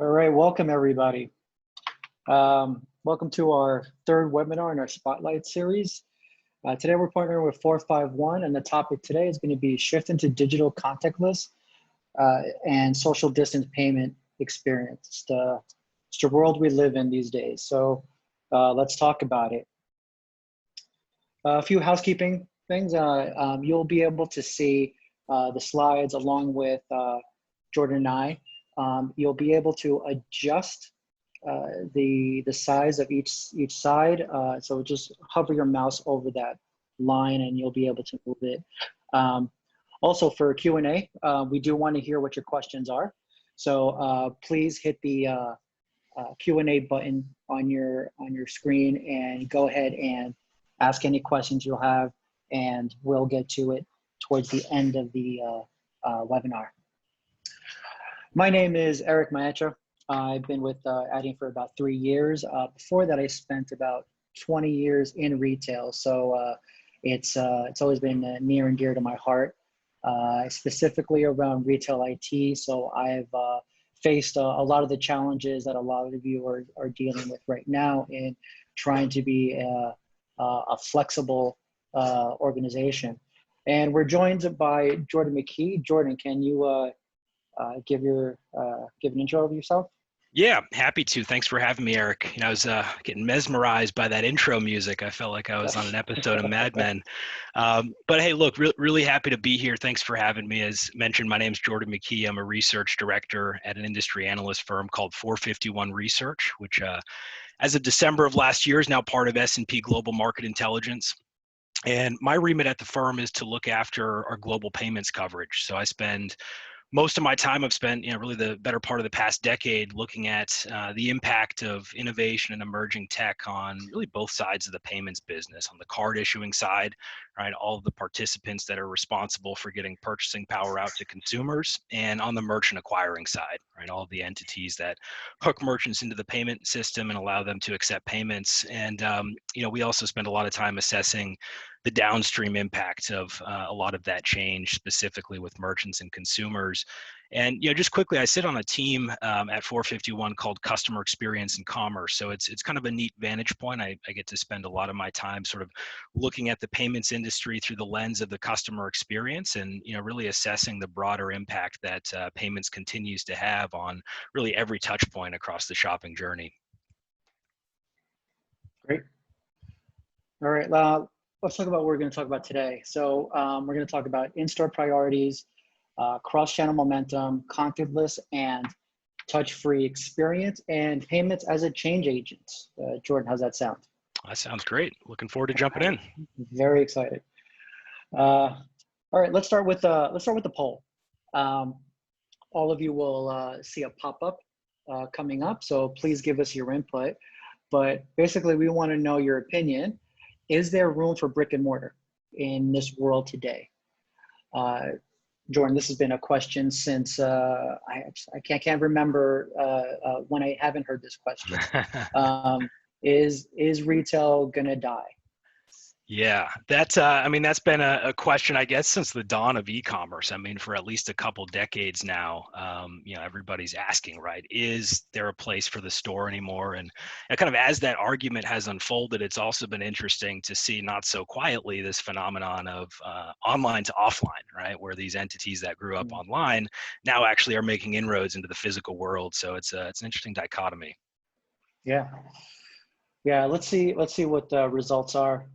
All right, welcome everybody. Welcome to our third webinar in our Spotlight series. Today we're partnering with 451, and the topic today is going to be shift into digital contactless and social distance payment experience. It's the world we live in these days. So let's talk about it. A few housekeeping things. You'll be able to see the slides along with Jordan and I. You'll be able to adjust the size of each side. So just hover your mouse over that line and you'll be able to move it. Also for Q&A, we do want to hear what your questions are. So please hit the Q&A button on your screen and go ahead and ask any questions you'll have, and we'll get to it towards the end of the webinar. My name is Eric Maecha. I've been with Adyen for about 3 years. Before that, I spent about 20 years in retail. So it's always been near and dear to my heart, specifically around retail IT. So I've faced a lot of the challenges that a lot of you are dealing with right now in trying to be a flexible organization. And we're joined by Jordan McKee. Jordan, can you give an intro of yourself? Yeah, happy to. Thanks for having me, Eric. I was getting mesmerized by that intro music. I felt like I was on an episode of Mad Men. But hey, look, really happy to be here. Thanks for having me. As mentioned, my name's Jordan McKee. I'm a research director at an industry analyst firm called 451 Research, which as of December of last year is now part of S&P Global Market Intelligence. And my remit at the firm is to look after our global payments coverage. So I spend most of my time I've spent, really the better part of the past decade looking at the impact of innovation and emerging tech on really both sides of the payments business. On the card issuing side, right, all of the participants that are responsible for getting purchasing power out to consumers, and on the merchant acquiring side, right, all of the entities that hook merchants into the payment system and allow them to accept payments. And we also spend a lot of time assessing the downstream impact of a lot of that change, specifically with merchants and consumers. And just quickly, I sit on a team at 451 called Customer Experience and Commerce. So it's kind of a neat vantage point. I get to spend a lot of my time sort of looking at the payments industry through the lens of the customer experience, and really assessing the broader impact that payments continues to have on really every touch point across the shopping journey. Great. All right. Let's talk about what we're going to talk about today. So we're going to talk about in-store priorities, cross-channel momentum, contactless and touch-free experience, and payments as a change agent. Jordan, how's that sound? That sounds great. Looking forward to jumping in. Very excited. All right, let's start with the poll. All of you will see a pop-up coming up, so please give us your input. But basically, we want to know your opinion. Is there room for brick and mortar in this world today? Jordan, this has been a question since I can't remember when I haven't heard this question. Is retail gonna die? Yeah, that's that's been a question, I guess, since the dawn of e-commerce. For at least a couple decades now, everybody's asking, right, is there a place for the store anymore? And kind of as that argument has unfolded, it's also been interesting to see, not so quietly, this phenomenon of online to offline, right, where these entities that grew up online now actually are making inroads into the physical world. So it's an interesting dichotomy. Yeah, let's see what the results are.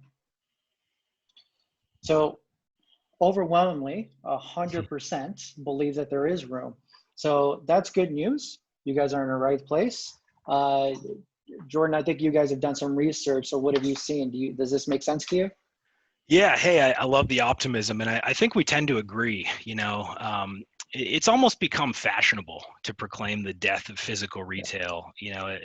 So overwhelmingly, 100% believe that there is room. So that's good news. You guys are in the right place. Jordan, I think you guys have done some research. So what have you seen? Does this make sense to you? Yeah, hey, I love the optimism, and I think we tend to agree. It's almost become fashionable to proclaim the death of physical retail,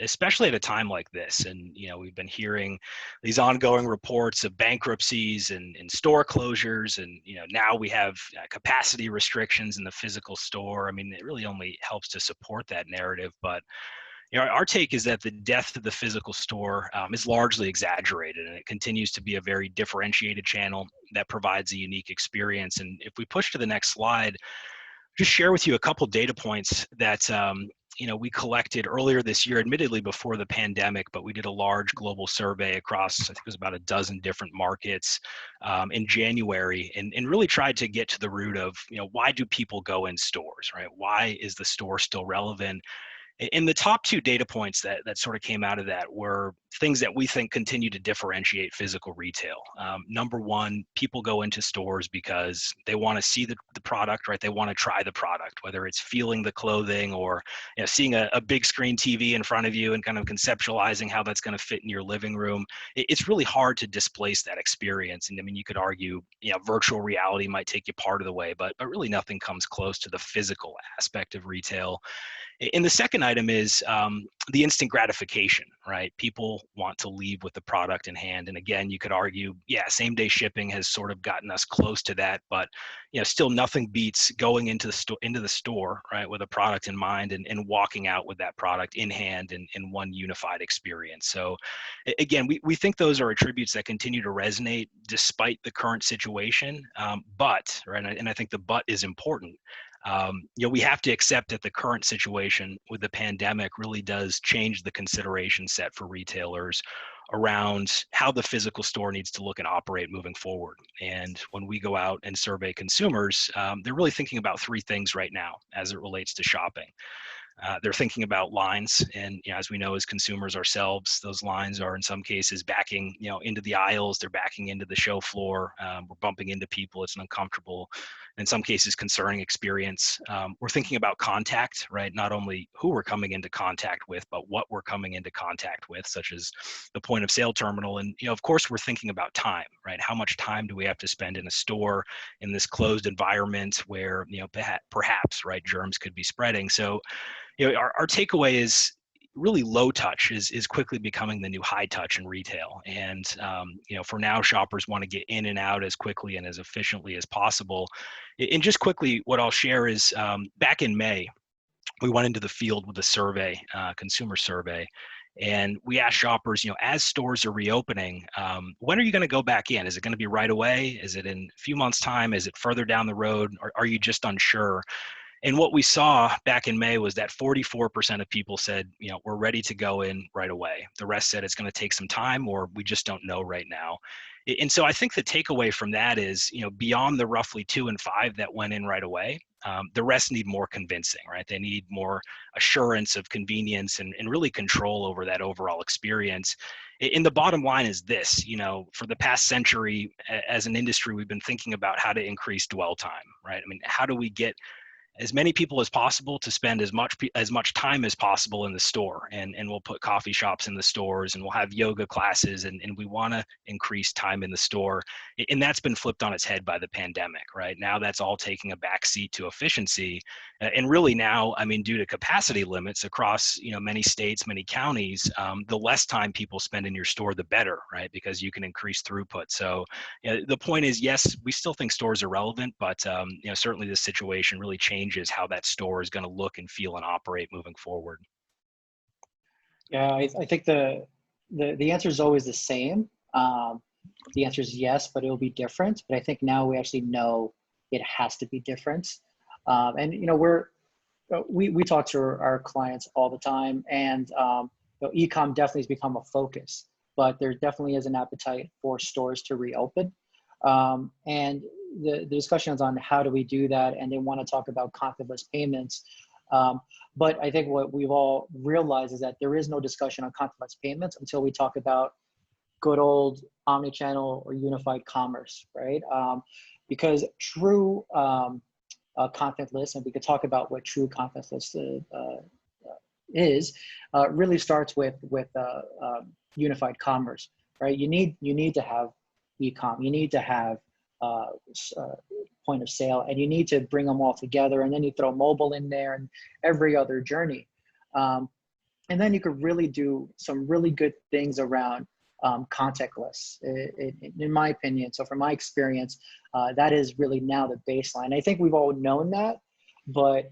especially at a time like this. And, we've been hearing these ongoing reports of bankruptcies and store closures. And, now we have capacity restrictions in the physical store. It really only helps to support that narrative. But our take is that the death of the physical store is largely exaggerated, and it continues to be a very differentiated channel that provides a unique experience. And if we push to the next slide, just share with you a couple data points that we collected earlier this year, admittedly before the pandemic, but we did a large global survey across, I think it was about a dozen different markets in January, and really tried to get to the root of, why do people go in stores, right? Why is the store still relevant? And the top two data points that sort of came out of that were things that we think continue to differentiate physical retail. Number one, people go into stores because they want to see the product, right? They want to try the product, whether it's feeling the clothing or seeing a big screen TV in front of you and kind of conceptualizing how that's going to fit in your living room. It's really hard to displace that experience. And I mean, you could argue, virtual reality might take you part of the way, but really nothing comes close to the physical aspect of retail. And the second item is the instant gratification, right? People want to leave with the product in hand. And again, you could argue, same day shipping has sort of gotten us close to that, but still nothing beats going into the store, right, with a product in mind and walking out with that product in hand in one unified experience. So again, we think those are attributes that continue to resonate despite the current situation. But, right, and I think the but is important. We have to accept that the current situation with the pandemic really does change the consideration set for retailers around how the physical store needs to look and operate moving forward. And when we go out and survey consumers, they're really thinking about three things right now as it relates to shopping. They're thinking about lines, and as we know, as consumers ourselves, those lines are in some cases backing, into the aisles. They're backing into the show floor. We're bumping into people. It's an uncomfortable, in some cases, concerning experience. We're thinking about contact, right? Not only who we're coming into contact with, but what we're coming into contact with, such as the point of sale terminal. And of course, we're thinking about time, right? How much time do we have to spend in a store in this closed environment where perhaps, right, germs could be spreading? So our takeaway is really low touch is quickly becoming the new high touch in retail. And, for now, shoppers want to get in and out as quickly and as efficiently as possible. And just quickly, what I'll share is back in May, we went into the field with a survey, consumer survey, and we asked shoppers, as stores are reopening, when are you going to go back in? Is it going to be right away? Is it in a few months' time? Is it further down the road? Or are you just unsure? And what we saw back in May was that 44% of people said, we're ready to go in right away. The rest said it's going to take some time, or we just don't know right now. And so I think the takeaway from that is, beyond the roughly 2 in 5 that went in right away, the rest need more convincing, right? They need more assurance of convenience and really control over that overall experience. And the bottom line is this, for the past century, as an industry, we've been thinking about how to increase dwell time, right? I mean, how do we get as many people as possible to spend as much time as possible in the store, and we'll put coffee shops in the stores, and we'll have yoga classes, and we want to increase time in the store. And that's been flipped on its head by the pandemic, right? Now that's all taking a backseat to efficiency. And really now, I mean, due to capacity limits across, many states, many counties, the less time people spend in your store, the better, right? Because you can increase throughput. So the point is, yes, we still think stores are relevant, but certainly this situation really changes how that store is going to look and feel and operate moving forward. Yeah, I think the answer is always the same. The answer is yes, but it'll be different. But I think now we actually know it has to be different. And we talk to our clients all the time, and e-com definitely has become a focus. But there definitely is an appetite for stores to reopen. And the discussions on how do we do that, and they want to talk about contactless payments. But I think what we've all realized is that there is no discussion on contactless payments until we talk about good old omni-channel or unified commerce, right? Because true contactless, and we could talk about what true contactless is, really starts with unified commerce, right? You need to have e-com, you need to have point of sale, and you need to bring them all together, and then you throw mobile in there and every other journey. And then you could really do some really good things around contactless, in my opinion. So from my experience, that is really now the baseline. I think we've all known that, but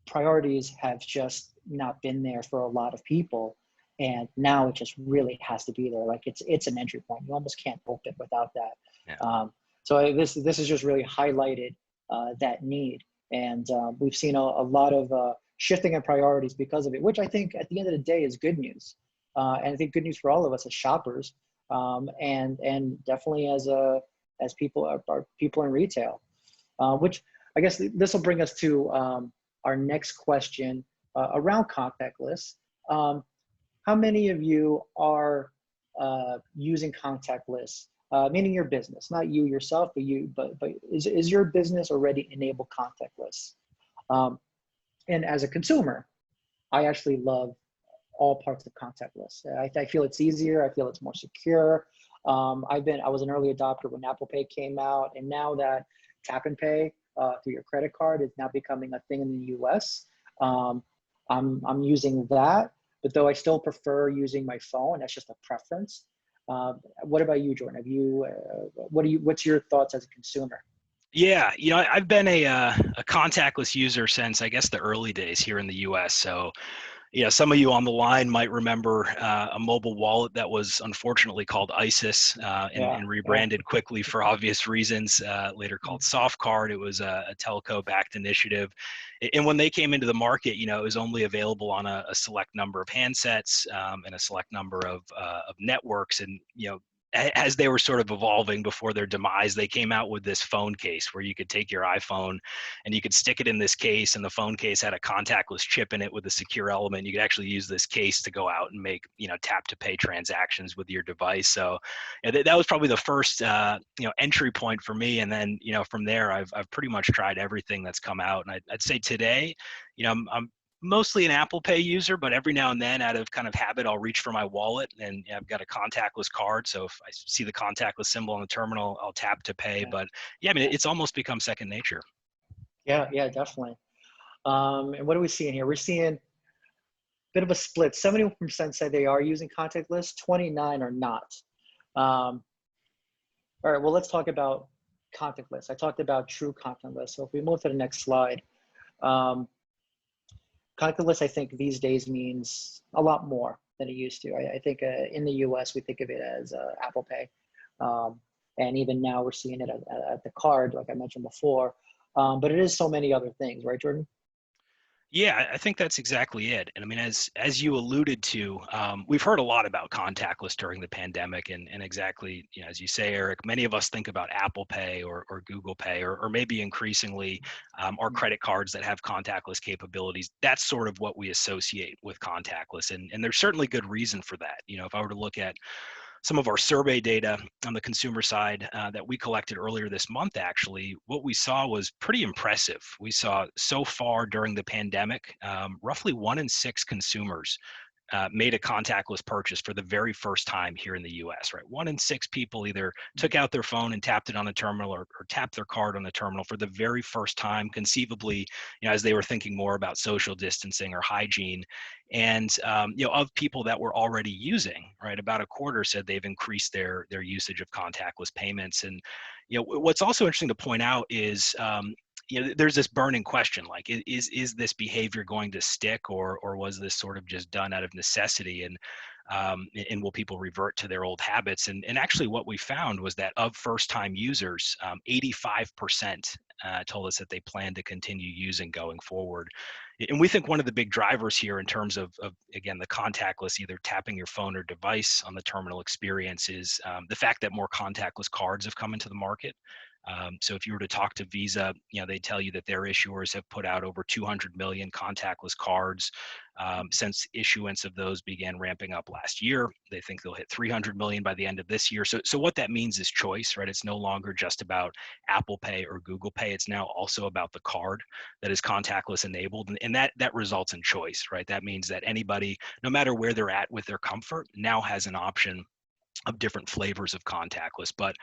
priorities have just not been there for a lot of people. And now it just really has to be there. Like it's an entry point. You almost can't open without that. Yeah. So this has just really highlighted that need. And we've seen a lot of shifting in priorities because of it, which I think at the end of the day is good news. And I think good news for all of us as shoppers, and definitely as people are people in retail. Which I guess this will bring us to our next question around contactless. How many of you are using contactless, meaning your business, not you yourself, but is your business already enabled contactless? And as a consumer, I actually love all parts of contactless. I feel it's easier. I feel it's more secure. I was an early adopter when Apple Pay came out, and now that tap and pay through your credit card is now becoming a thing in the US. I'm using that, but though I still prefer using my phone, that's just a preference. What about you, Jordan? Have you? What's your thoughts as a consumer? Yeah, I've been a contactless user since I guess the early days here in the U.S. So some of you on the line might remember a mobile wallet that was unfortunately called ISIS and rebranded quickly for obvious reasons, later called SoftCard. It was a telco-backed initiative. And when they came into the market, it was only available on a select number of handsets and a select number of networks. And, as they were sort of evolving before their demise, they came out with this phone case where you could take your iPhone and you could stick it in this case, and the phone case had a contactless chip in it with a secure element. You could actually use this case to go out and make, tap to pay transactions with your device. So that was probably the first, entry point for me. And then, from there, I've pretty much tried everything that's come out. And I'd say today, I'm mostly an Apple Pay user, but every now and then, out of kind of habit, I'll reach for my wallet, and I've got a contactless card. So if I see the contactless symbol on the terminal, I'll tap to pay. But yeah, I mean, it's almost become second nature. Yeah, definitely. And what are we seeing here? We're seeing a bit of a split. 71% say they are using contactless, 29 are not. All right, well, let's talk about contactless. I talked about true contactless. So if we move to the next slide, contactless, I think these days means a lot more than it used to. I think in the US, we think of it as Apple Pay. And even now we're seeing it at the card, like I mentioned before. But it is so many other things, right, Jordan? Yeah, I think that's exactly it. And I mean, as you alluded to, we've heard a lot about contactless during the pandemic, and exactly, as you say, Eric, many of us think about Apple Pay or Google Pay, or maybe increasingly our credit cards that have contactless capabilities. That's sort of what we associate with contactless, and there's certainly good reason for that. If I were to look at some of our survey data on the consumer side that we collected earlier this month, actually, what we saw was pretty impressive. We saw so far during the pandemic, roughly 1 in 6 consumers made a contactless purchase for the very first time here in the US, right? 1 in 6 people either took out their phone and tapped it on a terminal, or tapped their card on the terminal for the very first time, conceivably, as they were thinking more about social distancing or hygiene. And, of people that were already using, right, about a quarter said they've increased their usage of contactless payments. And, what's also interesting to point out is, there's this burning question, like, is this behavior going to stick, or was this sort of just done out of necessity? And will people revert to their old habits? And actually what we found was that of first-time users, 85% told us that they plan to continue using going forward. And we think one of the big drivers here in terms of again, the contactless, either tapping your phone or device on the terminal experience, is the fact that more contactless cards have come into the market. So if you were to talk to Visa, they tell you that their issuers have put out over 200 million contactless cards since issuance of those began ramping up last year. They think they'll hit 300 million by the end of this year. So what that means is choice, right? It's no longer just about Apple Pay or Google Pay. It's now also about the card that is contactless enabled. And that results in choice, right? That means that anybody, no matter where they're at with their comfort, now has an option of different flavors of contactless. But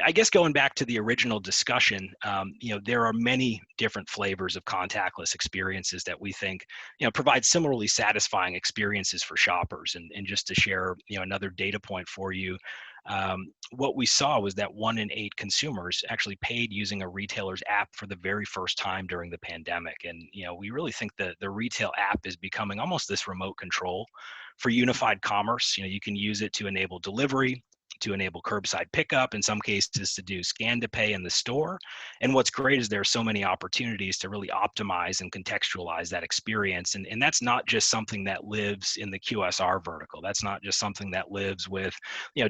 I guess going back to the original discussion, there are many different flavors of contactless experiences that we think, provide similarly satisfying experiences for shoppers. And just to share, another data point for you, what we saw was that 1 in 8 consumers actually paid using a retailer's app for the very first time during the pandemic. And, we really think that the retail app is becoming almost this remote control for unified commerce. You can use it to enable delivery, to enable curbside pickup, in some cases to do scan to pay in the store. And what's great is there are so many opportunities to really optimize and contextualize that experience. And that's not just something that lives in the QSR vertical. That's not just something that lives with,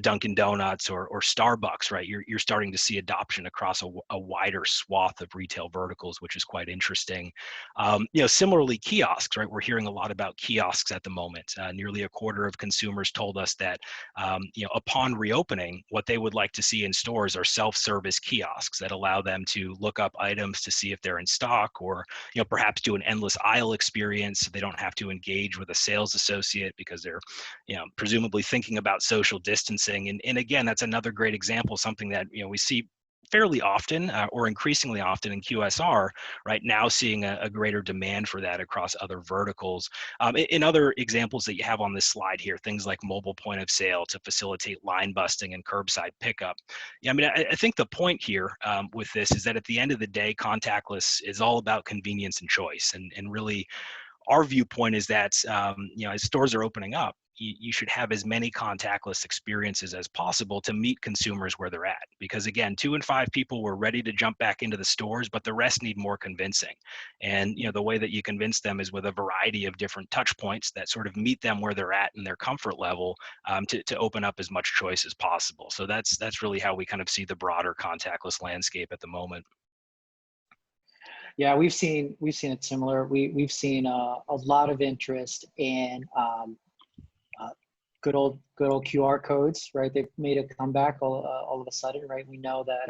Dunkin' Donuts or Starbucks, right? You're starting to see adoption across a wider swath of retail verticals, which is quite interesting. Similarly, kiosks, right? We're hearing a lot about kiosks at the moment. Nearly a quarter of consumers told us that, upon reopening, what they would like to see in stores are self-service kiosks that allow them to look up items to see if they're in stock, or, perhaps do an endless aisle experience so they don't have to engage with a sales associate because they're, presumably thinking about social distancing. And again, that's another great example, something that, we see fairly often, or increasingly often in QSR right now, seeing a greater demand for that across other verticals. In other examples that you have on this slide here, things like mobile point of sale to facilitate line busting and curbside pickup. Yeah, I mean, I think the point here, with this is that at the end of the day, contactless is all about convenience and choice. And really, our viewpoint is that, as stores are opening up, you should have as many contactless experiences as possible to meet consumers where they're at. Because again, 2 in 5 people were ready to jump back into the stores, but the rest need more convincing. And the way that you convince them is with a variety of different touch points that sort of meet them where they're at in their comfort level, to open up as much choice as possible. So that's really how we kind of see the broader contactless landscape at the moment. Yeah, we've seen it similar. We've seen a lot of interest in good old QR codes, right? They've made a comeback all of a sudden, right? We know that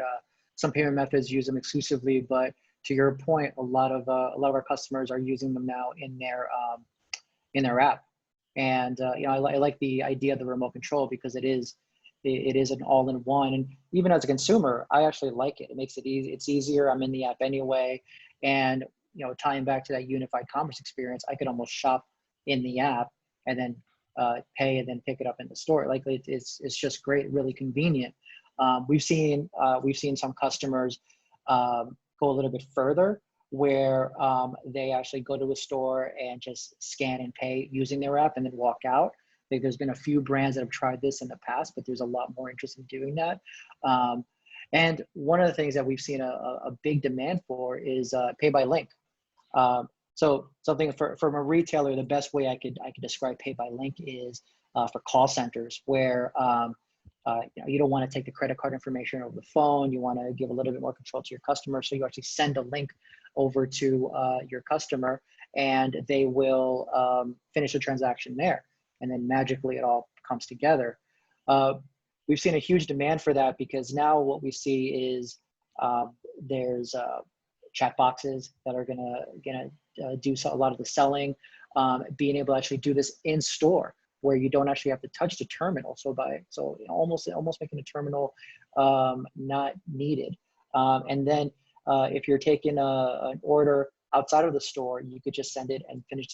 some payment methods use them exclusively, but to your point, a lot of our customers are using them now in their app. And I like the idea of the remote control because it is an all-in-one. And even as a consumer, I actually like it. It makes it easy. It's easier. I'm in the app anyway. And tying back to that unified commerce experience, I could almost shop in the app and then pay and then pick it up in the store. Like it's just great, really convenient. We've seen some customers go a little bit further, where they actually go to a store and just scan and pay using their app and then walk out. I think there's been a few brands that have tried this in the past, but there's a lot more interest in doing that. And one of the things that we've seen a big demand for is pay by link. So something from a retailer, the best way I could describe pay by link is for call centers, where you don't want to take the credit card information over the phone. You want to give a little bit more control to your customer, so you actually send a link over to your customer, and they will finish the transaction there, and then magically it all comes together. We've seen a huge demand for that because now what we see is there's chat boxes that are gonna do a lot of the selling, being able to actually do this in store where you don't actually have to touch the terminal. So almost making the terminal not needed. And then if you're taking an order outside of the store, you could just send it and finish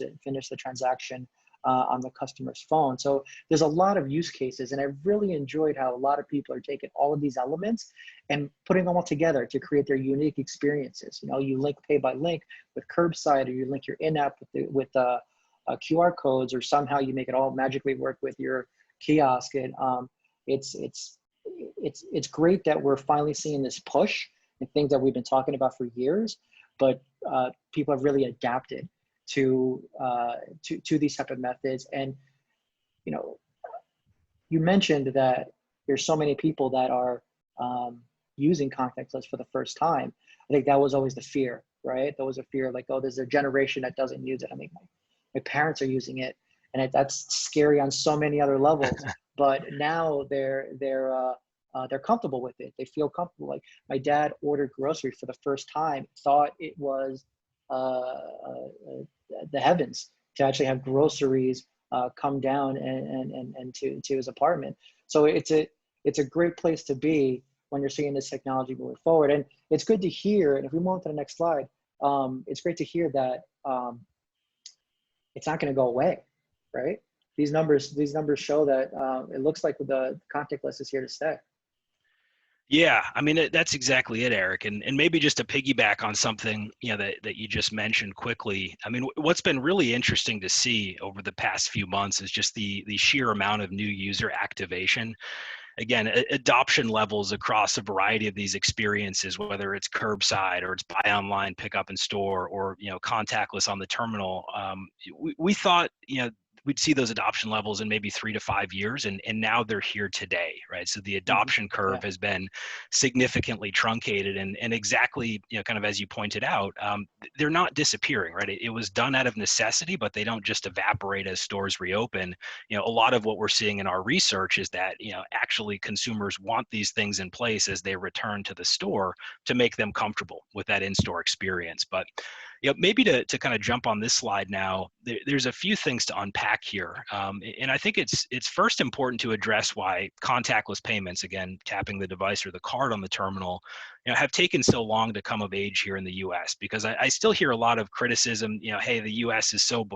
the transaction on the customer's phone. So there's a lot of use cases, and I really enjoyed how a lot of people are taking all of these elements and putting them all together to create their unique experiences. You link pay by link with curbside, or you link your in-app with QR codes, or somehow you make it all magically work with your kiosk. And it's great that we're finally seeing this push and things that we've been talking about for years, but people have really adapted to these type of methods. And you mentioned that there's so many people that are using contactless for the first time. I think that was always the fear, right? There was a fear like, oh, there's a generation that doesn't use it. I mean, my parents are using it, and that's scary on so many other levels. But now they're comfortable with it. They feel comfortable. Like my dad ordered groceries for the first time, thought it was the heavens to actually have groceries come down and to his apartment. So it's a great place to be when you're seeing this technology moving forward. And it's good to hear, and if we move on to the next slide, it's great to hear that it's not going to go away, right? These numbers show that it looks like the contactless is here to stay. Yeah, I mean, that's exactly it, Eric. And maybe just to piggyback on something, that you just mentioned quickly. I mean, what's been really interesting to see over the past few months is just the sheer amount of new user activation. again, adoption levels across a variety of these experiences, whether it's curbside or it's buy online, pick up in store, or contactless on the terminal. We thought we'd see those adoption levels in maybe 3 to 5 years, and now they're here today, right? So the adoption curve has been significantly truncated, and exactly, kind of as you pointed out, they're not disappearing, right? It was done out of necessity, but they don't just evaporate as stores reopen. A lot of what we're seeing in our research is that, actually consumers want these things in place as they return to the store to make them comfortable with that in-store experience. But maybe to kind of jump on this slide now, there's a few things to unpack here. And I think it's first important to address why contactless payments, again, tapping the device or the card on the terminal, have taken so long to come of age here in the US, because I still hear a lot of criticism, hey, the US is so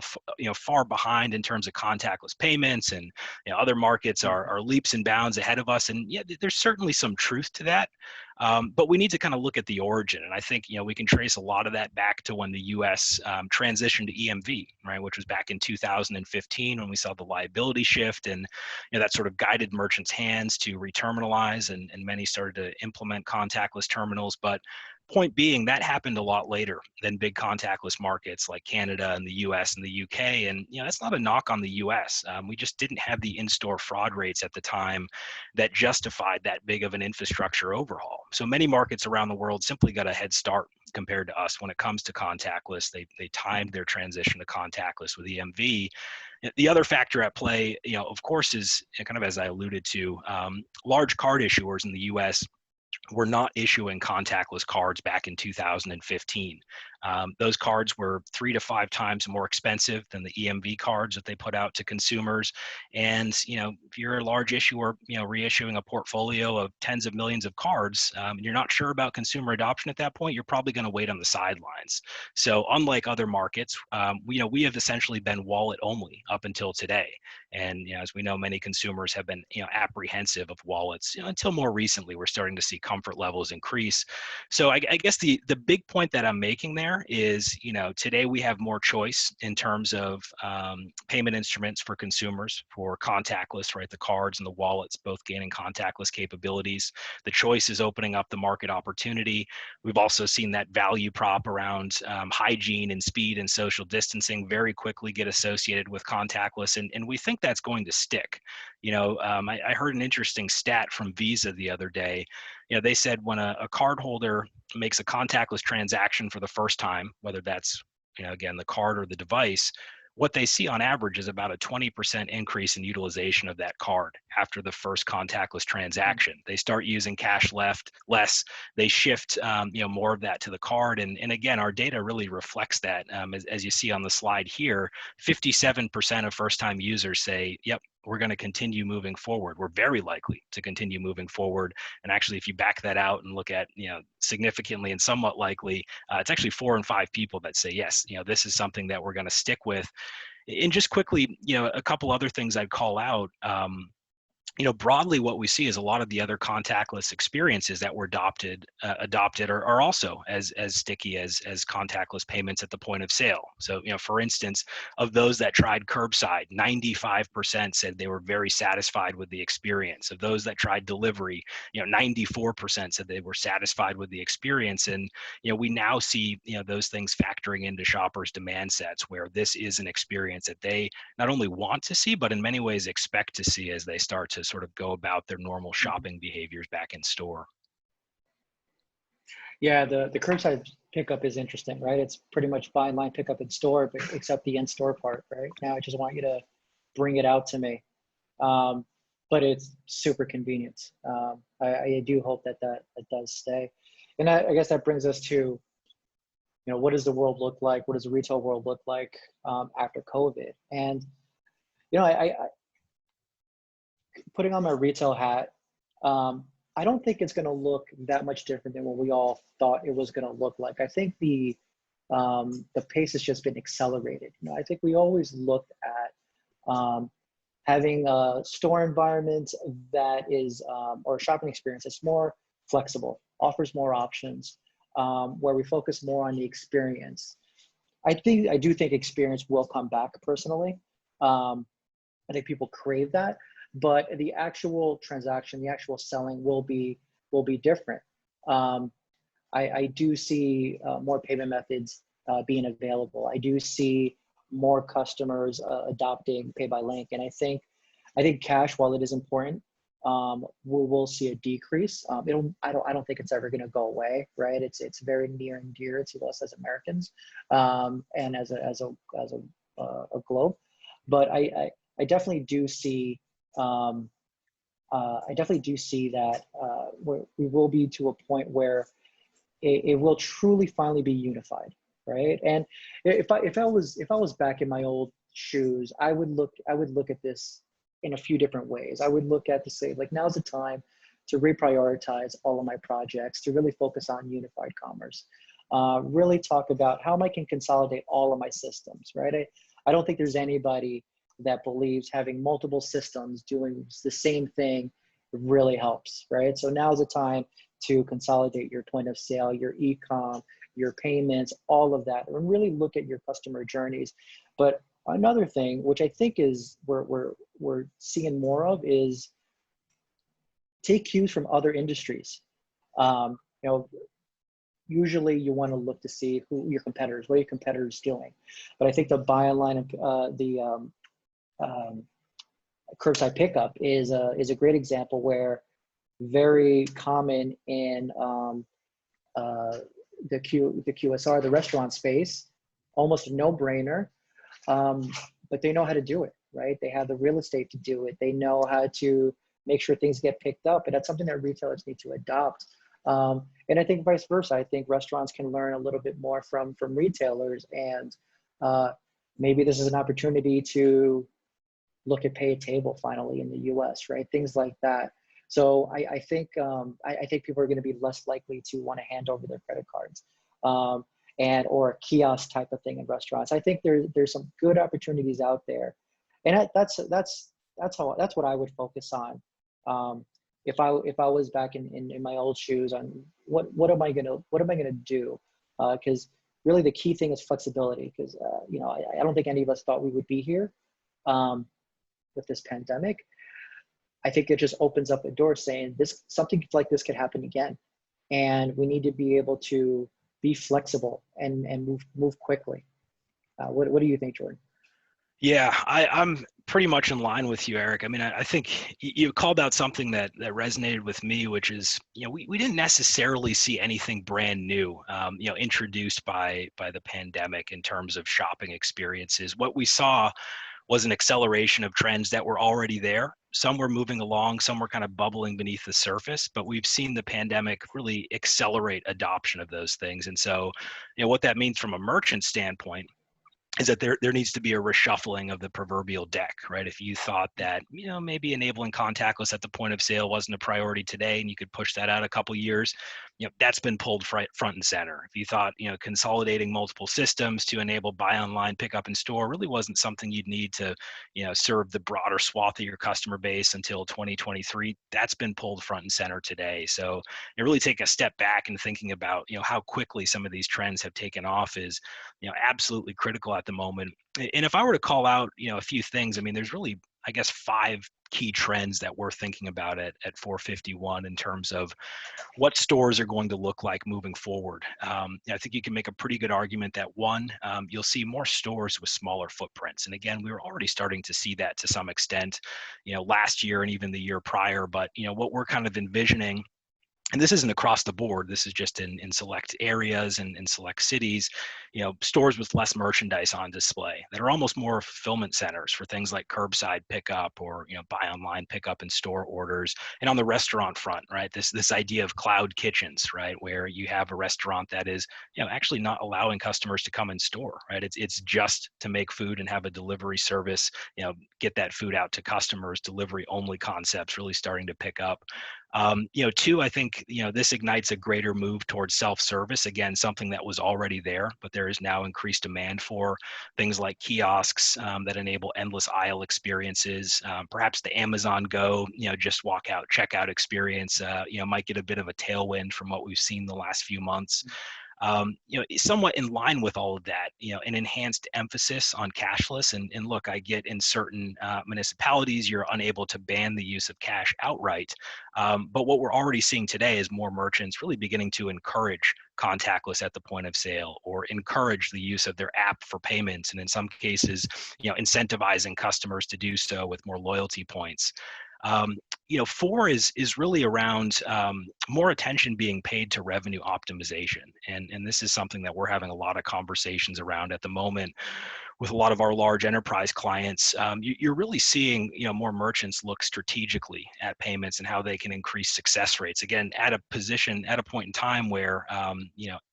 far behind in terms of contactless payments, and other markets are leaps and bounds ahead of us. And yeah, there's certainly some truth to that. But we need to kind of look at the origin. And I think, we can trace a lot of that back to when the US transitioned to EMV, right, which was back in 2015 when we saw the liability shift, and that sort of guided merchants' hands to reterminalize, and many started to implement contactless terminals. But point being, that happened a lot later than big contactless markets like Canada and the US and the UK. And that's not a knock on the US. We just didn't have the in-store fraud rates at the time that justified that big of an infrastructure overhaul. So many markets around the world simply got a head start compared to us when it comes to contactless. They timed their transition to contactless with EMV. The other factor at play, of course, is kind of as I alluded to, large card issuers in the US were not issuing contactless cards back in 2015. Those cards were 3 to 5 times more expensive than the EMV cards that they put out to consumers. And if you're a large issuer, reissuing a portfolio of tens of millions of cards, and you're not sure about consumer adoption at that point, you're probably going to wait on the sidelines. So unlike other markets, we have essentially been wallet only up until today. And as we know, many consumers have been apprehensive of wallets until more recently. We're starting to see comfort levels increase. So I guess the big point that I'm making there is, today we have more choice in terms of payment instruments for consumers, for contactless, right? The cards and the wallets both gaining contactless capabilities. The choice is opening up the market opportunity. We've also seen that value prop around hygiene and speed and social distancing very quickly get associated with contactless, and we think that's going to stick. I heard an interesting stat from Visa the other day. They said when a cardholder makes a contactless transaction for the first time, whether that's, again, the card or the device, what they see on average is about a 20% increase in utilization of that card after the first contactless transaction. They start using cash less. They shift, more of that to the card. And again, our data really reflects that. As you see on the slide here, 57% of first-time users say, yep, we're going to continue moving forward. We're very likely to continue moving forward. And actually, if you back that out and look at, significantly and somewhat likely, it's actually 4 in 5 people that say, yes, this is something that we're going to stick with. And just quickly, a couple other things I'd call out. Broadly what we see is a lot of the other contactless experiences that were adopted are also as sticky as contactless payments at the point of sale. So, for instance, of those that tried curbside, 95% said they were very satisfied with the experience. Of those that tried delivery, 94% said they were satisfied with the experience. And, we now see, those things factoring into shoppers' demand sets, where this is an experience that they not only want to see, but in many ways expect to see as they start to sort of go about their normal shopping behaviors back in store. Yeah, the curbside pickup is interesting, right? It's pretty much buy online, pick up in store, but except the in-store part, right? Now I just want you to bring it out to me. But it's super convenient. I do hope that does stay. And I guess that brings us to, what does the world look like? What does the retail world look like after COVID? And, I putting on my retail hat, I don't think it's going to look that much different than what we all thought it was going to look like. I think the pace has just been accelerated. I think we always looked at having a store environment that is, or a shopping experience that's more flexible, offers more options, where we focus more on the experience. I do think experience will come back personally. I think people crave that. but the actual transaction, the actual selling will be different. I do see more payment methods being available. I do see more customers adopting pay by link, and I think cash, while it is important, we'll see a decrease. I don't think it's ever going to go away, right? It's very near and dear to us as Americans, and as a globe. But I definitely do see that we will be to a point where it will truly finally be unified, right? And if I was back in my old shoes, I would look at this in a few different ways. I would look at to say, like, now's the time to reprioritize all of my projects, to really focus on unified commerce, really talk about how I can consolidate all of my systems, right? I don't think there's anybody that believes having multiple systems doing the same thing really helps, right? So now's the time to consolidate your point of sale, your e-com, your payments, all of that, and really look at your customer journeys. But another thing, which I think is we're seeing more of, is take cues from other industries. Usually you want to look to see who your competitors, what are your competitors doing. But I think the buy online and curbside pickup is a great example, where very common in the QSR, the restaurant space, almost a no-brainer, but they know how to do it, right? They have the real estate to do it. They know how to make sure things get picked up, and that's something that retailers need to adopt. And I think vice versa. I think restaurants can learn a little bit more from retailers, and maybe this is an opportunity to look at pay at table finally in the US, right? Things like that. So I think people are going to be less likely to want to hand over their credit cards, or a kiosk type of thing in restaurants. I think there's some good opportunities out there, and that's what I would focus on. If I was back in my old shoes, on what am I gonna do? Because really the key thing is flexibility. Because I don't think any of us thought we would be here with this pandemic. I think it just opens up a door saying something like this could happen again, and we need to be able to be flexible and move quickly. What do you think, Jordan? Yeah, I'm pretty much in line with you, Eric. I mean, I think you called out something that resonated with me, which is, we didn't necessarily see anything brand new, introduced by the pandemic in terms of shopping experiences. What we saw was an acceleration of trends that were already there. Some were moving along, some were kind of bubbling beneath the surface, but we've seen the pandemic really accelerate adoption of those things. And so, what that means from a merchant standpoint is that there needs to be a reshuffling of the proverbial deck, right? If you thought that, maybe enabling contactless at the point of sale wasn't a priority today and you could push that out a couple years, that's been pulled front and center. If you thought, consolidating multiple systems to enable buy online, pick up in store really wasn't something you'd need to, serve the broader swath of your customer base until 2023, that's been pulled front and center today. So really take a step back and thinking about, how quickly some of these trends have taken off is, absolutely critical at the moment. And if I were to call out, a few things, I mean, there's really, I guess, 5 key trends that we're thinking about at 451 in terms of what stores are going to look like moving forward. I think you can make a pretty good argument that one, you'll see more stores with smaller footprints. And again, we were already starting to see that to some extent, last year and even the year prior. But, what we're kind of envisioning, and this isn't across the board, this is just in select areas and in select cities, stores with less merchandise on display that are almost more fulfillment centers for things like curbside pickup or, buy online pickup in store orders. And on the restaurant front, right, this idea of cloud kitchens, right, where you have a restaurant that is, actually not allowing customers to come in store, right? It's just to make food and have a delivery service, get that food out to customers, delivery only concepts really starting to pick up. Two, I think, this ignites a greater move towards self-service. Again, something that was already there, but there is now increased demand for things like kiosks that enable endless aisle experiences. Perhaps the Amazon Go, just walk out, checkout experience, might get a bit of a tailwind from what we've seen the last few months. Somewhat in line with all of that, an enhanced emphasis on cashless. And look, I get in certain municipalities, you're unable to ban the use of cash outright. But what we're already seeing today is more merchants really beginning to encourage contactless at the point of sale, or encourage the use of their app for payments, and in some cases, incentivizing customers to do so with more loyalty points. Um, 4 is really around more attention being paid to revenue optimization, and this is something that we're having a lot of conversations around at the moment with a lot of our large enterprise clients. You're really seeing more merchants look strategically at payments and how they can increase success rates. Again, at a point in time where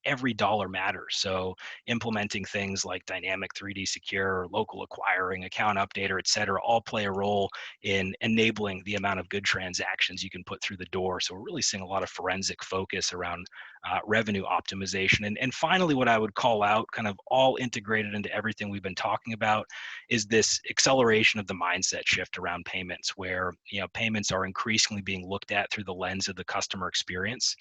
every dollar matters. So implementing things like dynamic 3D secure, local acquiring, account updater, et cetera, all play a role in enabling the amount of good transactions you can put through the door. So we're really seeing a lot of forensic focus around revenue optimization. And finally, what I would call out, kind of all integrated into everything we've been talking about, is this acceleration of the mindset shift around payments, where payments are increasingly being looked at through the lens of the customer experience.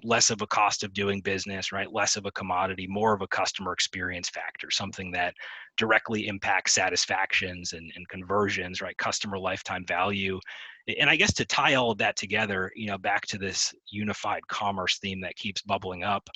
Less of a cost of doing business, right? Less of a commodity, more of a customer experience factor, something that directly impacts satisfactions and conversions, right? Customer lifetime value. And I guess to tie all of that together, back to this unified commerce theme that keeps bubbling up,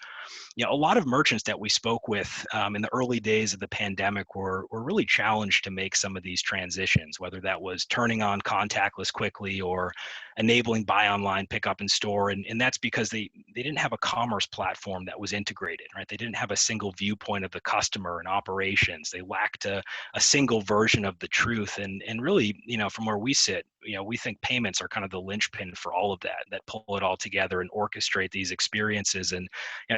a lot of merchants that we spoke with in the early days of the pandemic were really challenged to make some of these transitions, whether that was turning on contactless quickly or enabling buy online, pick up in store. And that's because they didn't have a commerce platform that was integrated, right? They didn't have a single viewpoint of the customer and operations. They lacked a single version of the truth. And really, from where we sit, we think payments are kind of the linchpin for all of that pull it all together and orchestrate these experiences. And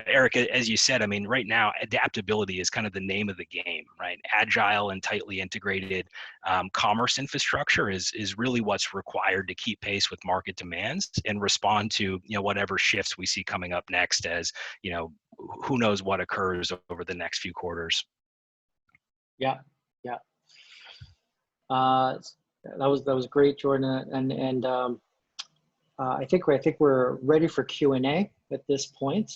Eric, as you said, I mean, right now, adaptability is kind of the name of the game, right? Agile and tightly integrated commerce infrastructure is really what's required to keep pace with market demands and respond to whatever shifts we see coming up next, as who knows what occurs over the next few quarters. Yeah. That was great, Jordan, and I think we're ready for Q&A at this point.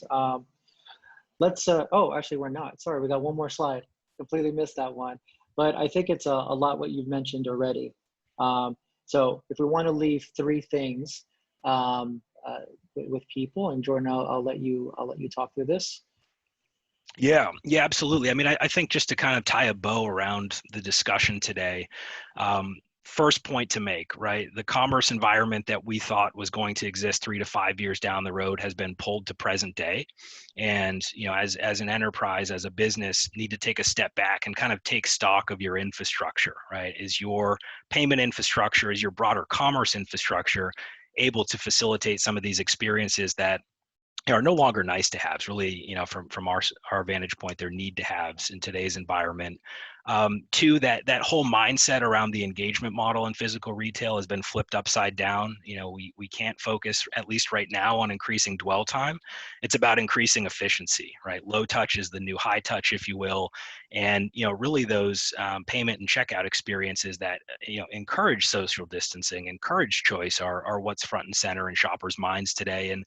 Let's. Oh, actually, we're not. Sorry, we got one more slide. Completely missed that one. But I think it's a lot what you've mentioned already. So if we want to leave 3 things with people, and Jordan, I'll let you talk through this. Yeah, absolutely. I mean, I think just to kind of tie a bow around the discussion today, first point to make, right? The commerce environment that we thought was going to exist 3 to 5 years down the road has been pulled to present day. And, as an enterprise, as a business, need to take a step back and kind of take stock of your infrastructure, right? Is your payment infrastructure, is your broader commerce infrastructure able to facilitate some of these experiences that are no longer nice to haves? Really, from our vantage point, they're need to haves in today's environment. 2, that whole mindset around the engagement model in physical retail has been flipped upside down. We can't focus, at least right now, on increasing dwell time. It's about increasing efficiency, right? Low touch is the new high touch, if you will. And really those payment and checkout experiences that encourage social distancing, encourage choice, are what's front and center in shoppers' minds today. And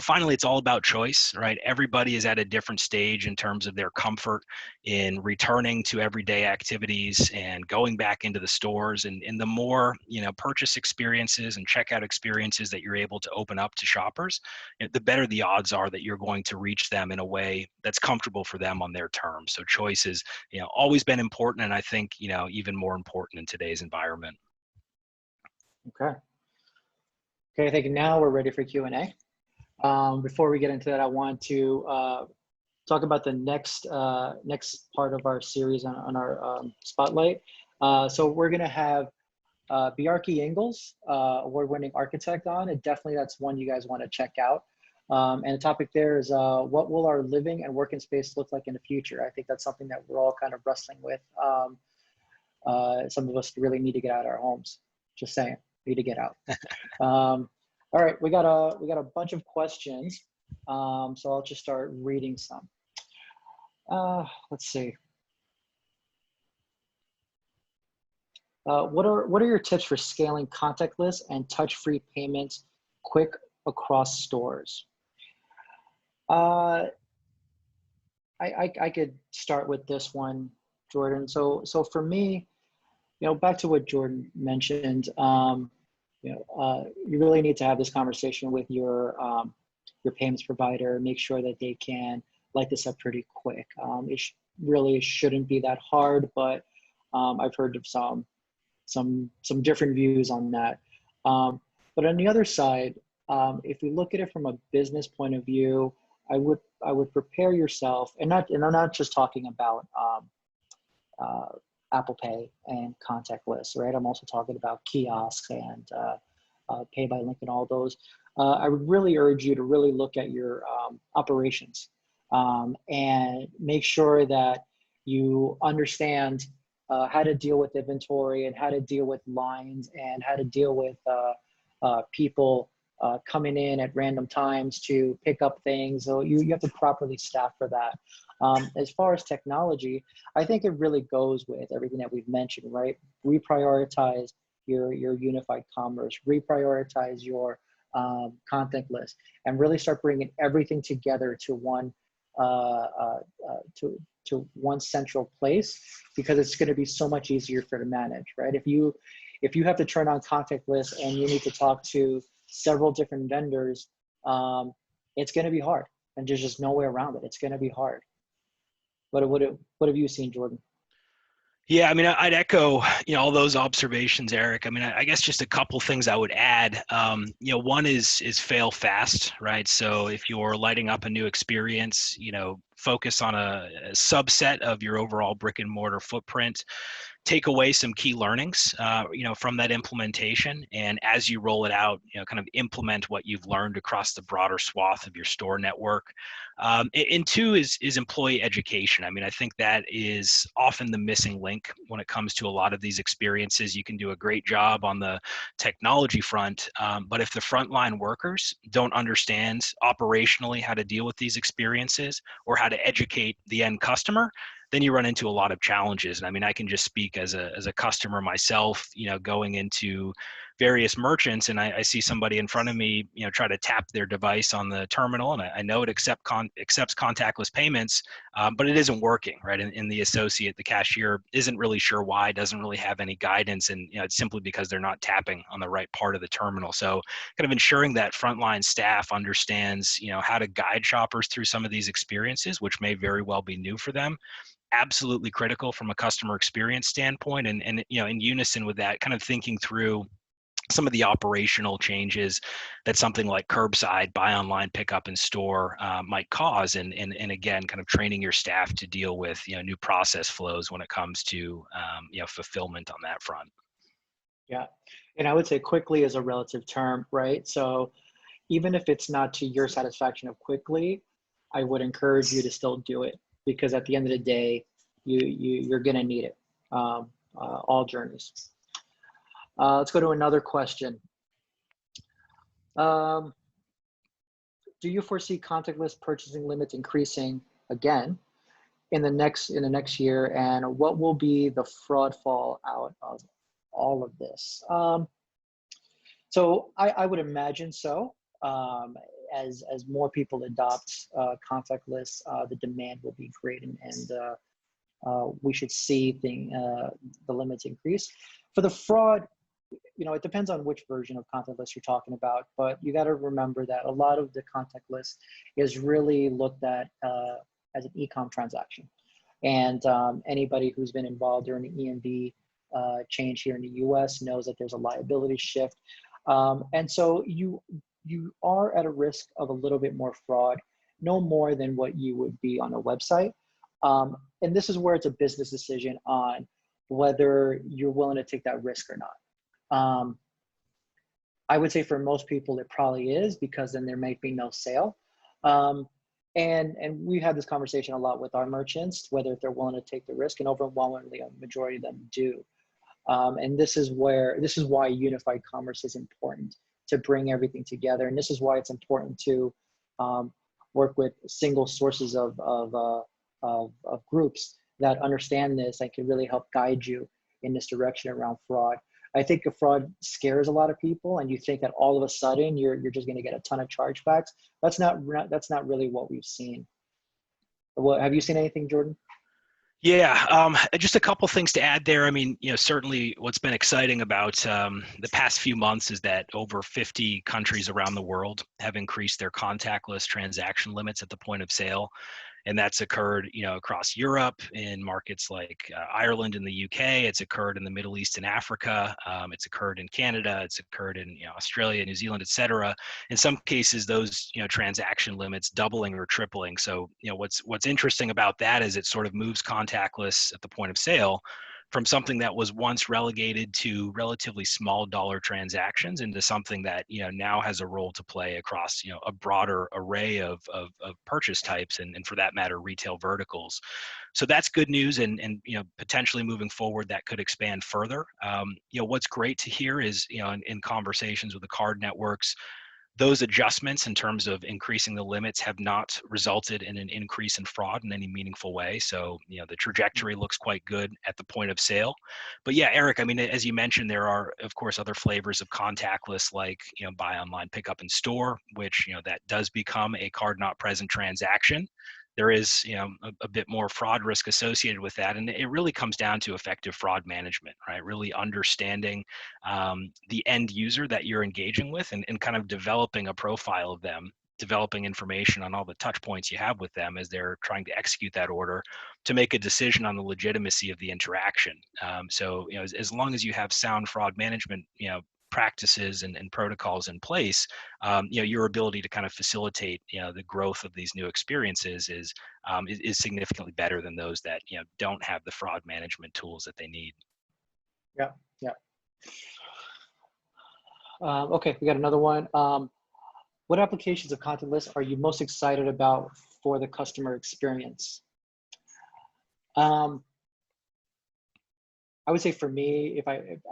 finally, it's all about choice, right? Everybody is at a different stage in terms of their comfort in returning to everyday activities and going back into the stores. And the more purchase experiences and checkout experiences that you're able to open up to shoppers, the better the odds are that you're going to reach them in a way that's comfortable for them on their terms. So choice is always been important, and I think even more important in today's environment. Okay, I think now we're ready for Q&A. Before we get into that, I want to talk about the next part of our series on our spotlight. So we're going to have Bjarke Ingels, award-winning architect, on, and definitely that's one you guys want to check out. And the topic there is what will our living and working space look like in the future? I think that's something that we're all kind of wrestling with. Some of us really need to get out of our homes. Just saying, need to get out. All right, we got a bunch of questions, so I'll just start reading some. Let's see. What are your tips for scaling contactless and touch-free payments quick across stores? I could start with this one, Jordan. So for me, back to what Jordan mentioned, you really need to have this conversation with your payments provider. Make sure that they can light this up pretty quick. Really shouldn't be that hard, but I've heard of some different views on that. But on the other side, if we look at it from a business point of view, I would prepare yourself, and I'm not just talking about Apple Pay and Contactless, right? I'm also talking about kiosks and Pay by Link and all those. I would really urge you to really look at your operations and make sure that you understand how to deal with inventory and how to deal with lines and how to deal with people coming in at random times to pick up things. So you have to properly staff for that. As far as technology, I think it really goes with everything that we've mentioned, right? Reprioritize your unified commerce, reprioritize your contactless, and really start bringing everything together to one to one central place, because it's going to be so much easier for to manage, right? If you have to turn on contactless and you need to talk to several different vendors, it's going to be hard, and there's just no way around it. It's going to be hard. What have you seen, Jordan? Yeah, I mean, I'd echo, all those observations, Eric. I mean, I guess just a couple things I would add. One is fail fast, right? So if you're lighting up a new experience, focus on a subset of your overall brick and mortar footprint. Take away some key learnings, from that implementation, and as you roll it out, kind of implement what you've learned across the broader swath of your store network. And two is employee education. I mean, I think that is often the missing link when it comes to a lot of these experiences. You can do a great job on the technology front, but if the frontline workers don't understand operationally how to deal with these experiences or how to educate the end customer, then you run into a lot of challenges. And I mean, I can just speak as a customer myself, going into various merchants, and I see somebody in front of me, try to tap their device on the terminal, and I know it accepts contactless payments, but it isn't working, right? And the associate, the cashier, isn't really sure why, doesn't really have any guidance, and it's simply because they're not tapping on the right part of the terminal. So kind of ensuring that frontline staff understands, how to guide shoppers through some of these experiences, which may very well be new for them. Absolutely critical from a customer experience standpoint, and in unison with that, kind of thinking through some of the operational changes that something like curbside, buy online, pick up in store might cause, and again, kind of training your staff to deal with new process flows when it comes to fulfillment on that front. Yeah, and I would say quickly is a relative term, right? So even if it's not to your satisfaction of quickly, I would encourage you to still do it, because at the end of the day, you're going to need it. All journeys. Let's go to another question. Do you foresee contactless purchasing limits increasing again in the next year, and what will be the fraud fallout of all of this? So I would imagine so. As more people adopt contactless, the demand will be great, and we should see the limits increase. For the fraud, it depends on which version of contactless you're talking about, but you got to remember that a lot of the contactless is really looked at as an e-com transaction. And anybody who's been involved during the EMV change here in the US knows that there's a liability shift. And so you are at a risk of a little bit more fraud, no more than what you would be on a website. And this is where it's a business decision on whether you're willing to take that risk or not. I would say for most people, it probably is, because then there might be no sale. And we had this conversation a lot with our merchants, whether if they're willing to take the risk, and overwhelmingly a majority of them do. And this is why unified commerce is important, to bring everything together. And this is why it's important to work with single sources of groups that understand this and can really help guide you in this direction around fraud. I think a fraud scares a lot of people, and you think that all of a sudden you're just going to get a ton of chargebacks. That's not really what we've seen. What, have you seen anything, Jordan? Yeah, just a couple things to add there. I mean, certainly what's been exciting about the past few months is that over 50 countries around the world have increased their contactless transaction limits at the point of sale. And that's occurred, across Europe in markets like Ireland and the UK. It's occurred in the Middle East and Africa. It's occurred in Canada. It's occurred in Australia, New Zealand, et cetera. In some cases, those transaction limits doubling or tripling. So what's interesting about that is it sort of moves contactless at the point of sale from something that was once relegated to relatively small dollar transactions into something that now has a role to play across a broader array of purchase types and for that matter retail verticals. So that's good news, and potentially moving forward that could expand further. What's great to hear is in conversations with the card networks, those adjustments in terms of increasing the limits have not resulted in an increase in fraud in any meaningful way. So, the trajectory looks quite good at the point of sale. But yeah, Eric, I mean, as you mentioned, there are, of course, other flavors of contactless, like, buy online, pick up in store, which, that does become a card not present transaction. There is a bit more fraud risk associated with that, and it really comes down to effective fraud management, right? Really understanding the end user that you're engaging with, and kind of developing a profile of them, developing information on all the touch points you have with them as they're trying to execute that order to make a decision on the legitimacy of the interaction. So as long as you have sound fraud management practices and protocols in place, your ability to kind of facilitate the growth of these new experiences is significantly better than those that don't have the fraud management tools that they need. Yeah, yeah. Okay, we got another one. What applications of Contactless are you most excited about for the customer experience? I would say for me,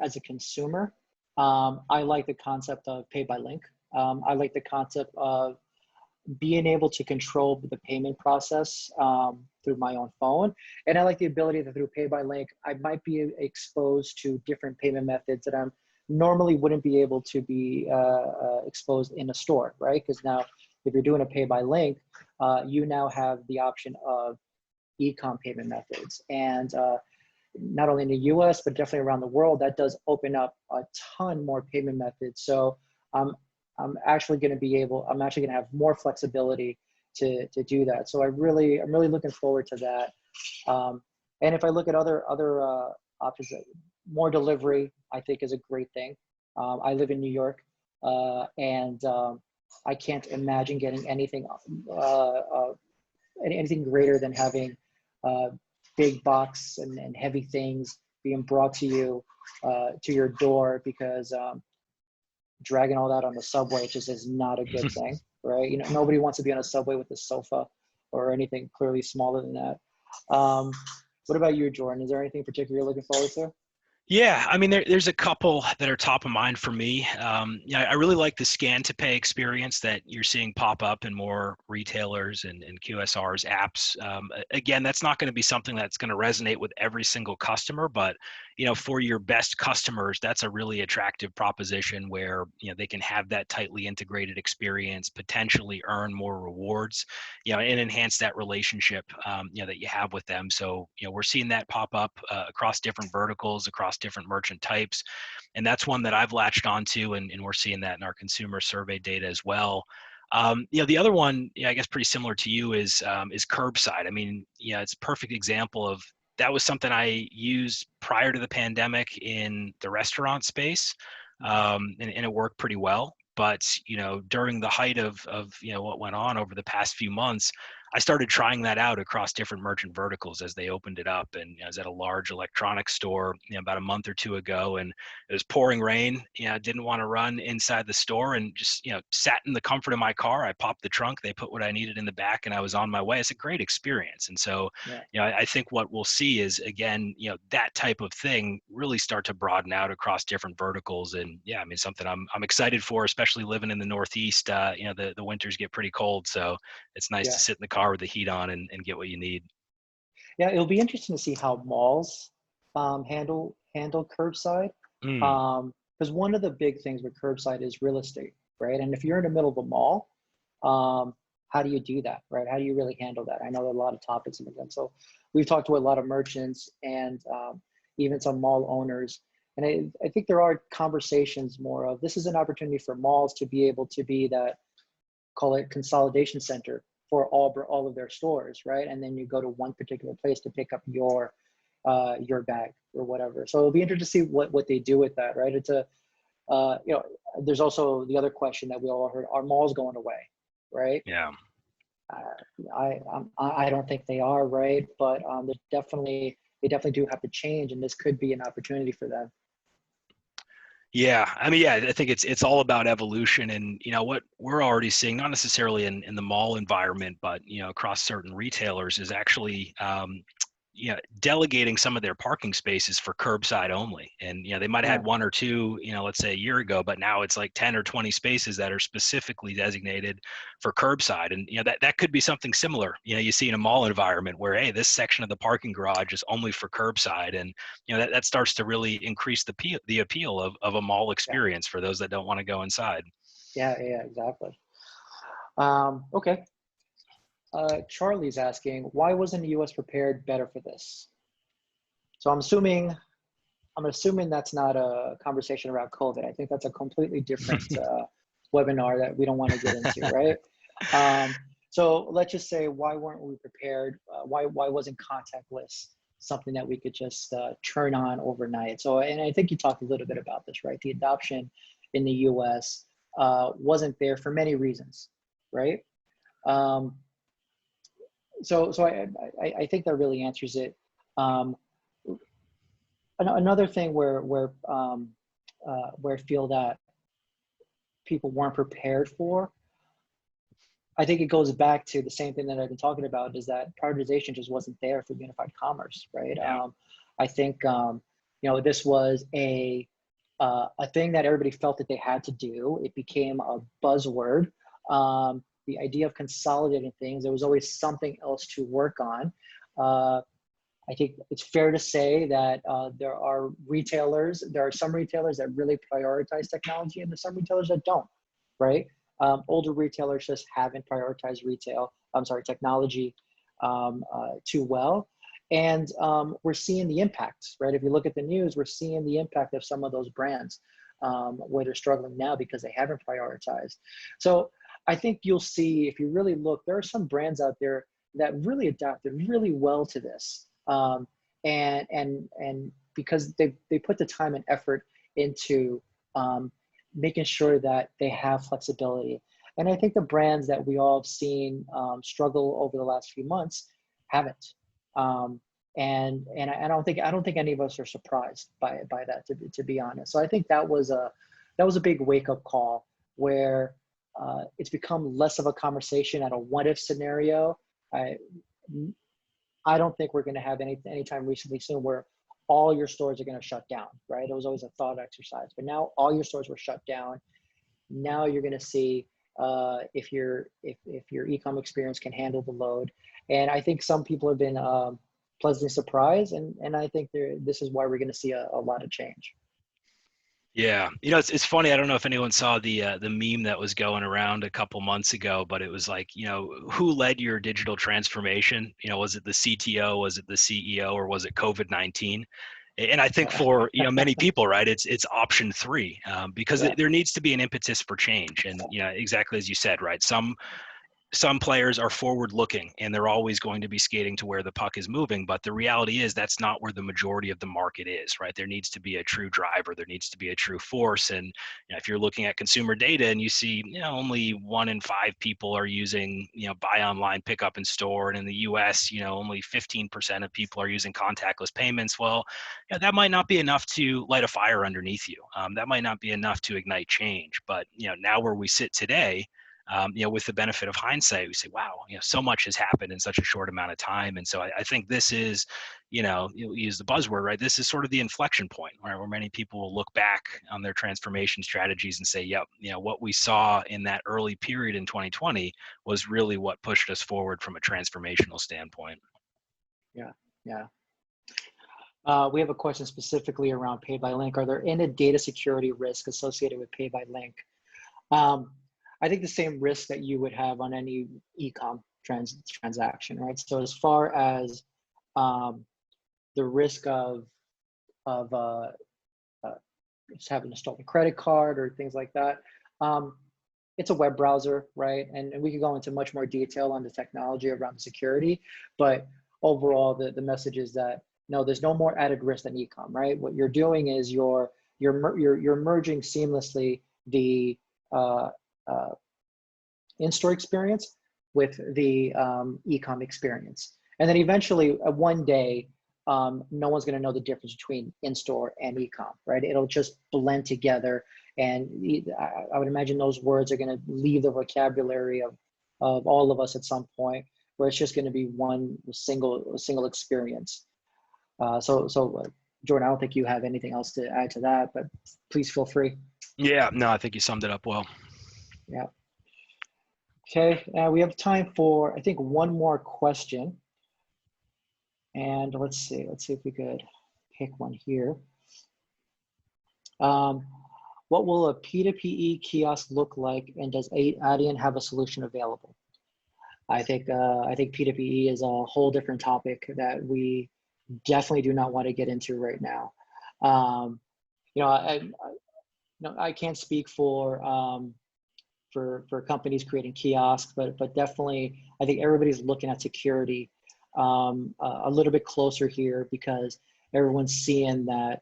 as a consumer, I like the concept of pay by link. I like the concept of being able to control the payment process through my own phone. And I like the ability that through pay by link, I might be exposed to different payment methods that I'm normally wouldn't be able to be exposed in a store, right? Because now if you're doing a pay by link, you now have the option of e-com payment methods. And not only in the US, but definitely around the world, that does open up a ton more payment methods. So I'm actually going to have more flexibility to do that. So I'm really looking forward to that. And if I look at other options, more delivery, I think is a great thing. I live in New York, and I can't imagine getting anything greater than having big box and heavy things being brought to you to your door, because dragging all that on the subway just is not a good thing, right? Nobody wants to be on a subway with a sofa or anything clearly smaller than that. What about you, Jordan? Is there anything particular you're looking forward to? Yeah, I mean, there's a couple that are top of mind for me. I really like the scan to pay experience that you're seeing pop up in more retailers and QSRs apps. Again, that's not going to be something that's going to resonate with every single customer, but for your best customers, that's a really attractive proposition where they can have that tightly integrated experience, potentially earn more rewards, and enhance that relationship that you have with them. So we're seeing that pop up across different verticals, across different merchant types, and that's one that I've latched onto, and we're seeing that in our consumer survey data as well. The other one, I guess pretty similar to you, is curbside. I mean, it's a perfect example of that was something I used prior to the pandemic in the restaurant space, and it worked pretty well. But during the height of what went on over the past few months, I started trying that out across different merchant verticals as they opened it up. And I was at a large electronics store about a month or two ago, and it was pouring rain. I didn't want to run inside the store, and just sat in the comfort of my car. I popped the trunk, they put what I needed in the back, and I was on my way. It's a great experience. And so I think what we'll see is, again, that type of thing really start to broaden out across different verticals. And I mean, something I'm excited for, especially living in the Northeast. The winters get pretty cold, so it's nice to sit in the car with the heat on and get what you need. Yeah, it'll be interesting to see how malls handle curbside. Mm. Because one of the big things with curbside is real estate, right? And if you're in the middle of a mall, how do you do that, right? How do you really handle that? I know there are a lot of topics in that. So we've talked to a lot of merchants and even some mall owners. And I think there are conversations more of, this is an opportunity for malls to be able to be that, call it consolidation center for all of their stores, right? And then you go to one particular place to pick up your bag or whatever. So it'll be interesting to see what they do with that, right? It's a, you know, there's also the other question that we all heard: are malls going away, right? Yeah. I don't think they are, right? But they definitely do have to change, and this could be an opportunity for them. Yeah, I mean, yeah, I think it's all about evolution, and you know what we're already seeing, not necessarily in the mall environment, but you know across certain retailers, is actually you know delegating some of their parking spaces for curbside only. And you know they might have had one or two, you know, let's say a year ago, but now it's like 10 or 20 spaces that are specifically designated for curbside. And you know that could be something similar, you know, you see in a mall environment where, hey, this section of the parking garage is only for curbside. And you know that starts to really increase the appeal of a mall experience for those that don't want to go inside. Yeah, exactly. Okay. Charlie's asking, why wasn't the US prepared better for this? So I'm assuming that's not a conversation around COVID. I think that's a completely different webinar that we don't want to get into, right? So let's just say, why weren't we prepared? Why wasn't contactless something that we could just turn on overnight? So, and I think you talked a little bit about this, right? The adoption in the US wasn't there for many reasons, right? So I think that really answers it. Another thing where I feel that people weren't prepared for, I think it goes back to the same thing that I've been talking about, is that prioritization just wasn't there for unified commerce, right? Yeah. I think you know, this was a thing that everybody felt that they had to do. It became a buzzword. The idea of consolidating things, there was always something else to work on. I think it's fair to say that there are some retailers that really prioritize technology, and there's some retailers that don't, right? Older retailers just haven't prioritized technology too well. And we're seeing the impacts, right? If you look at the news, we're seeing the impact of some of those brands where they're struggling now because they haven't prioritized. So I think you'll see, if you really look, there are some brands out there that really adapted really well to this. And because they put the time and effort into making sure that they have flexibility. And I think the brands that we all have seen struggle over the last few months haven't. And I don't think any of us are surprised by that, to be honest. So I think that was a big wake-up call, where it's become less of a conversation at a what-if scenario. I don't think we're going to have any time recently soon where all your stores are going to shut down, right? It was always a thought exercise, but now all your stores were shut down. Now you're going to see if your e-com experience can handle the load. And I think some people have been pleasantly surprised, and I think this is why we're going to see a lot of change. Yeah, you know, it's funny. I don't know if anyone saw the meme that was going around a couple months ago, but it was like, you know, who led your digital transformation? You know, was it the CTO, was it the CEO, or was it COVID-19? And I think for many people, right, it's option three, because there needs to be an impetus for change. And you know, exactly as you said, right, some players are forward looking and they're always going to be skating to where the puck is moving, but the reality is that's not where the majority of the market is, right? There needs to be a true driver, there needs to be a true force. And you know, if you're looking at consumer data and you see, you know, only 1 in 5 people are using, you know, buy online, pick up in store, and in the US, you know, only 15% of people are using contactless payments. Well, you know, that might not be enough to light a fire underneath you. That might not be enough to ignite change. But you know, now where we sit today, you know, with the benefit of hindsight, we say, wow, you know, so much has happened in such a short amount of time. And so I think this is, you know, you'll use the buzzword, right? This is sort of the inflection point, right, where many people will look back on their transformation strategies and say, yep, you know, what we saw in that early period in 2020 was really what pushed us forward from a transformational standpoint. Yeah. We have a question specifically around pay by link. Are there any data security risks associated with pay by link? I think the same risk that you would have on any e-com transaction, right? So as far as the risk of just having a stolen credit card or things like that, it's a web browser, right? And we could go into much more detail on the technology around the security, but overall, the message is that no, there's no more added risk than e-com, right? What you're doing is you're merging seamlessly the in-store experience with the e-com experience, and then eventually, one day, no one's going to know the difference between in-store and e-com, right? It'll just blend together, and I would imagine those words are going to leave the vocabulary of all of us at some point, where it's just going to be one single experience. So Jordan, I don't think you have anything else to add to that, but please feel free. Yeah, no, I think you summed it up well. Yeah. Okay, we have time for, I think, one more question. And let's see if we could pick one here. What will a P2PE kiosk look like, and does Adyen have a solution available? I think P2PE is a whole different topic that we definitely do not want to get into right now. I can't speak for companies creating kiosks, but definitely I think everybody's looking at security a little bit closer here, because everyone's seeing that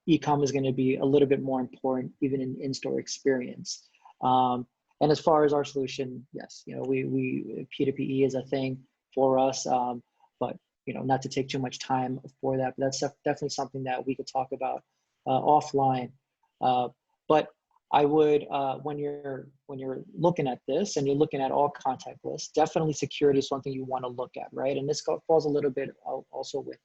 e-com is going to be a little bit more important even in in-store experience. And as far as our solution, yes, we P2PE is a thing for us, but not to take too much time for that. But that's definitely something that we could talk about offline. But I would, when you're looking at this and you're looking at all contactless, definitely security is something you want to look at, right? And this falls a little bit also with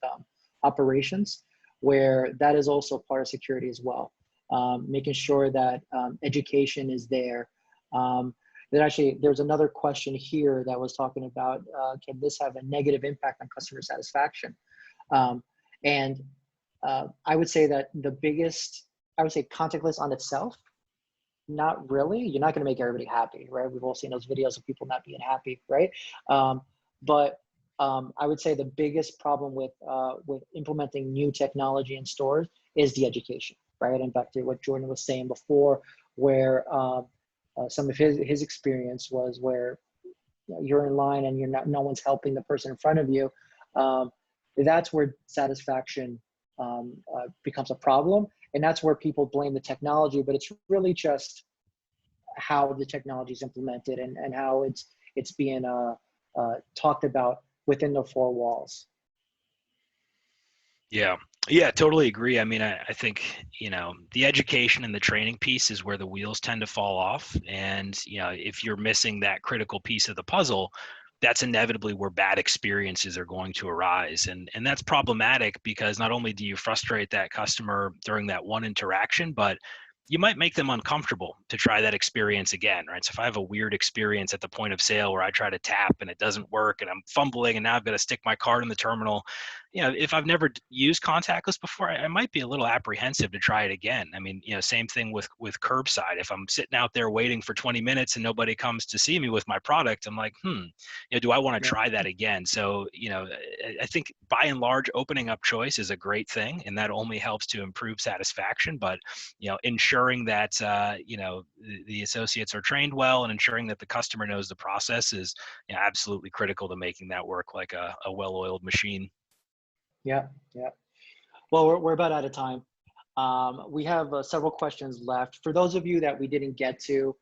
operations, where that is also part of security as well. Making sure that education is there. There's another question here that was talking about, can this have a negative impact on customer satisfaction? And I would say that contactless on itself, not really. You're not going to make everybody happy, right? We've all seen those videos of people not being happy, right? But I would say the biggest problem with implementing new technology in stores is the education, right? And back to what Jordan was saying before, where some of his experience was where you're in line and no one's helping the person in front of you. That's where satisfaction becomes a problem. And that's where people blame the technology, but it's really just how the technology is implemented and how it's being talked about within the four walls. Yeah, totally agree. I mean, I think, the education and the training piece is where the wheels tend to fall off. And, if you're missing that critical piece of the puzzle, that's inevitably where bad experiences are going to arise. And that's problematic, because not only do you frustrate that customer during that one interaction, but you might make them uncomfortable to try that experience again, right? So if I have a weird experience at the point of sale where I try to tap and it doesn't work and I'm fumbling and now I've got to stick my card in the terminal, if I've never used contactless before, I might be a little apprehensive to try it again. I mean, same thing with curbside. If I'm sitting out there waiting for 20 minutes and nobody comes to see me with my product, I'm like, do I want to try that again? So, I think by and large, opening up choice is a great thing, and that only helps to improve satisfaction. But, ensuring that, the associates are trained well and ensuring that the customer knows the process is absolutely critical to making that work like a well-oiled machine. Yeah. Well, we're about out of time. We have several questions left. For those of you that we didn't get to,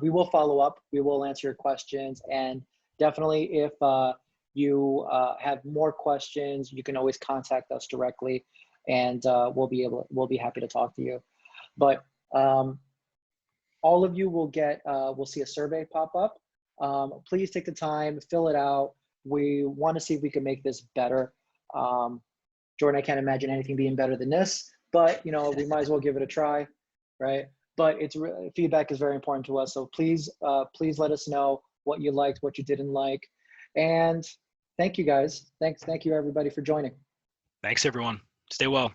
we will follow up. We will answer your questions. And definitely, if you have more questions, you can always contact us directly, and we'll be happy to talk to you. But all of you will see a survey pop up. Please take the time, fill it out. We want to see if we can make this better. Jordan, I can't imagine anything being better than this, but we might as well give it a try, right? But feedback is very important to us. So please let us know what you liked, what you didn't like, and thank you guys. Thank you everybody for joining. Thanks everyone. Stay well.